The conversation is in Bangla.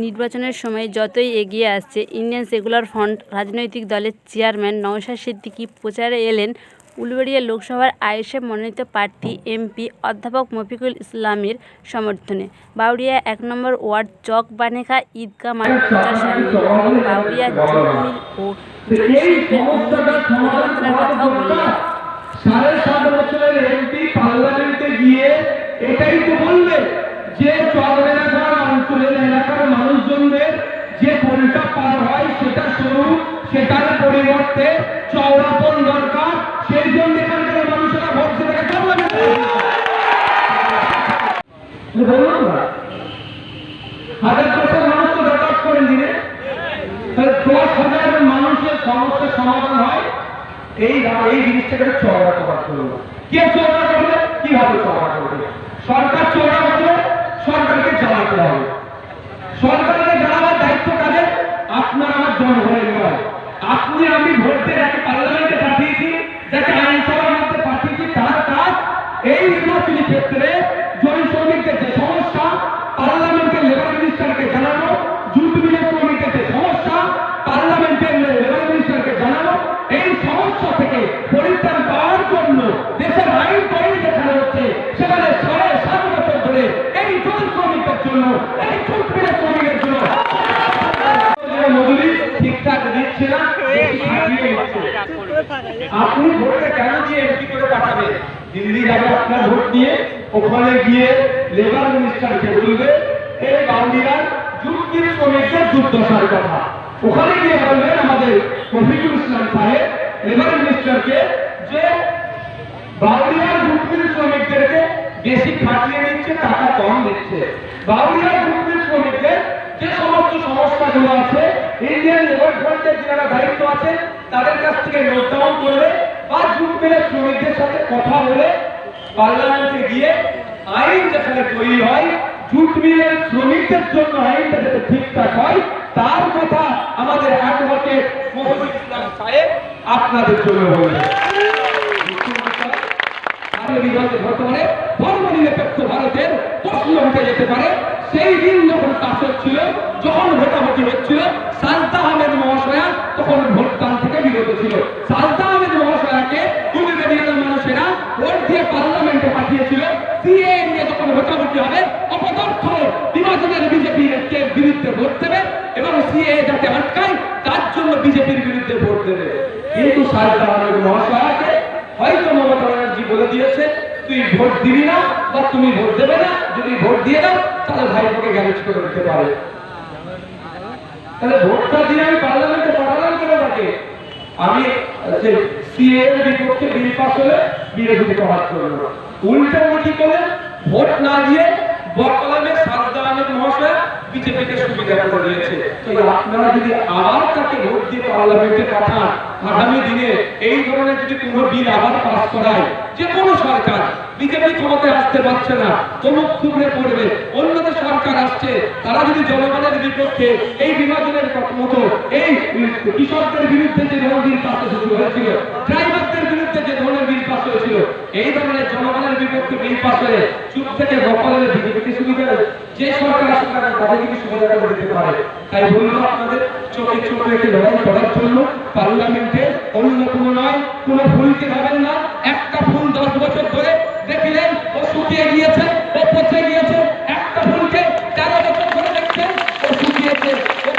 নির্বাচনের সময় যতই এগিয়ে আসছে, ইন্ডিয়ান সেকুলার ফ্রন্ট রাজনৈতিক দলের চেয়ারম্যান নওশাদ সিদ্দিকী প্রচারে এলেন উলুবেড়িয়া লোকসভার আইএসএফ মনোনীত প্রার্থী এমপি অধ্যাপক মফিকুল ইসলামের সমর্থনে। বাউরিয়া ১ নম্বর ওয়ার্ড চকবানেখা ঈদগাহ মাঠে প্রচার সারেন এবং বাউরিয়া জুট মিল ও জরি শিল্পের উন্নতির পরিবর্তনের কথাও বললেন। ৭.৫ বছরের এমপি পার্লামেন্টে গিয়ে এটাই তো বলবে যে চকবানেখা অঞ্চলের এলাকার মানুষজনদের যে পরিটা পার হয় সেটা সরু, সেটার পরিবর্তে চওড়াপন দরকার। সেই জন্য এখানকার মানুষেরা ভোট সেটাকে পার্লামেন্টে হাজার মানুষ তো রেকর্ড করে দিলে ১০,০০০ মানুষের সমস্যার সমাধান হয়। এই জিনিসটাকে চওড়া করার জন্য কে চওড়া করবে, কিভাবে চওড়া করবে? সরকার চওড়া করবে, সরকারকে জানাতে হবে। সরকারকে জানাবার দায়িত্ব কাজে আপনার আমার জনগণের নয়। আপনি আমি ভোট দিয়ে যাকে পার্লামেন্টে পাঠিয়েছি, যাকে আইনসভার মধ্যে পাঠিয়েছি, তার কাজ এই নির্বাচনী ক্ষেত্রে জমি শ্রমিকদের যে সমস্যা পার্লামেন্টের লেবার মিনিস্টারকে জানানো, জুট মিলের শ্রমিকদের যে সমস্যা পার্লামেন্টের লেবার মিনিস্টারকে জানানো। এই সমস্যা থেকে পরিত্রাণ পাওয়ার জন্য দেশের আইন তৈরি দেখানো হচ্ছে। সেখানে ৭.৫ বছর ধরে এই জমি শ্রমিকদের জন্য, এই জুট মিলের শ্রমিকের জন্য মজুরি ঠিকঠাক দিচ্ছে না। আপনি ভোটে কেন দিয়ে এমপি করে পাঠাবেন? দিল্লি যাবে আপনার ভোট দিয়ে, ওখানে গিয়ে লেবার মিনিস্টারকে বলবে এই বাউরিয়ার জুট মিল শ্রমিকদের দুর্দশার কথা। ওখানে গিয়ে বলবেন আমাদের মফিকুল ইসলাম সাহেব লেবার মিনিস্টারকে যে বাউরিয়ার জুট মিল শ্রমিকদেরকে বেশি খাটিয়ে নিচ্ছে, টাকা কম দিচ্ছে। বাউরিয়ার জুট মিল শ্রমিকদের যে সমস্ত সমস্যাগুলো আছে ইন্ডিয়ান লেবার ফ্রন্টের যারা দায়িত্ব আছে তাদের কাছ থেকে নোট ডাউন করবে বা জুট মিলের শ্রমিকদের সাথে কথা বলে পার্লামেন্টে গিয়ে আইন যেখানে তৈরি হয়, জুট মিলের শ্রমিকদের জন্য আইনটা যাতে ঠিকঠাক হয়, তার কথা আমাদের অ্যাডভোকেট মফিকুল ইসলাম সাহেব আপনাদের জন্য বলবেন। বর্তমানে ধর্মনিরপেক্ষ ভারতের প্রশ্ন উঠে যেতে পারে। সেই দিন যখন কাজ হচ্ছিল, যখন ভোটাভুটি হচ্ছিল, সাজদা আহমেদ মহাশয়া তখন ভোটদান থেকে বিরত ছিল। সাজদা আহমেদ মহাশয়াকে উলুবেড়িয়ার মানুষেরা ভোট দিয়ে পার্লামেন্টে পাঠিয়েছিল। সিএ নিয়ে যখন ভোটাভুটি হবে, অপদার্থ বিভাজনের বিজেপির বিরুদ্ধে ভোট দেবে এবং সিএ যাতে আটকায় তার জন্য বিজেপির বিরুদ্ধে ভোট দেবে। কিন্তু সাজদা আহমেদ মহাশয়াকে হয়তো মমতা ব্যানার্জি বলে দিয়েছে তুই ভোট দিবি না বা তুমি ভোট দেবে না, যদি ভোট দিয়ে দাও তাহলে ভাইপোকে গ্যারেজ করে দিতে পারে। তাহলে ভোটটা দিয়ে আমি পার্লামেন্টে পাঠালাম কেন তাকে? আমি সিএ এর বিপক্ষে বিল পাস হলে বিরোধী প্রভাব করবো, উল্টাপাল্টি করে ভোট না দিয়ে বকলামে সাজদা আহমেদ মহাশয় বিজেপিকে সুবিধা করে দিয়েছে। আপনারা যদি আবার তাকে ভোট দিয়ে পার্লামেন্টে পাঠান, আগামী দিনে এই ধরনের যদি কোনো বিল আবার পাস করায়, যে কোনো সরকার, বিজেপি ক্ষমতায় আসতে পারছে না, চমক থুবড়ে পড়বে, অন্যদের সরকার আসছে, তারা যদি জনগণের বিপক্ষে এই বিভাজনের মতো এই কৃষকদের বিরুদ্ধে যে ধরনের বিল পাস হয়েছিল, ড্রাইভারদের বিরুদ্ধে যে ধরনের বিল পাস হয়েছিল, এই ধরনের জনগণের বিপক্ষে বিল পাস হয়ে চুপ থেকে বকলামে বিজেপিকে সুবিধা, যে সরকার আসবে তাদেরকে সুবিধা করে দিতে পারে। তাই বলবো আপনাদের চোখে চোখ রেখে লড়াই করার জন্য পার্লামেন্টে অন্য কোনো নয়, কোনো ভুলকে ভাবেন না। একটা ফুল 10 বছর ধরে দেখলেন ও শুকিয়ে গিয়েছে, ও পচে গিয়েছে। একটা ফুলকে 13 বছর ধরে দেখছেন ও শুকিয়েছে, ও